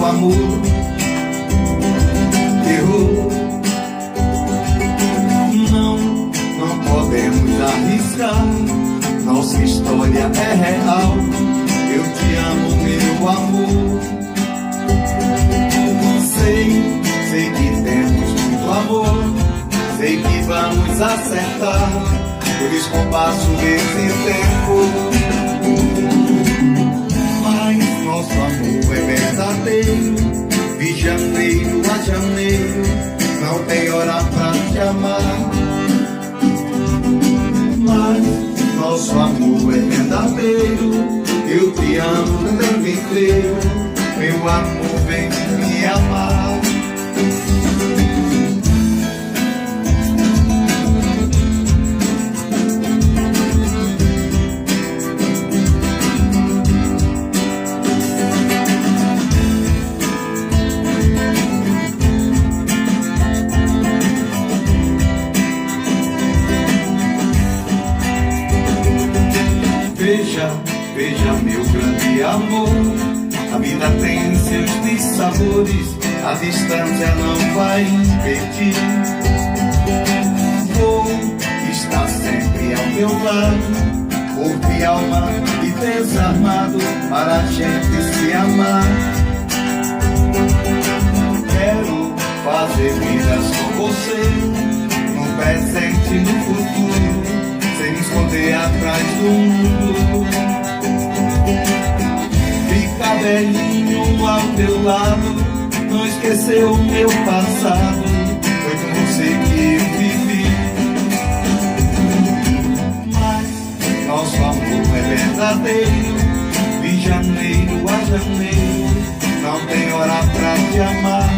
amor errou. Não podemos arriscar, nossa história é real. Eu te amo, meu amor. Sei que temos muito amor, sei que vamos acertar o descompasso desse tempo. Mas nosso amor é verdadeiro, de janeiro a janeiro, não tem hora pra te amar. Mas nosso amor é verdadeiro, eu te amo o tempo inteiro, meu amor vem me amar. Veja meu grande amor, a vida tem seus dissabores, a distância não vai impedir. Vou estar sempre ao meu lado, corpo e alma e desarmado, para a gente se amar. Quero fazer vidas com você, no presente e no futuro, sem me esconder atrás do mundo. Ficar velhinho ao teu lado, não esquecer o meu passado, foi com você que eu vivi. Mas nosso amor é verdadeiro, de janeiro a janeiro, não tem hora pra te amar.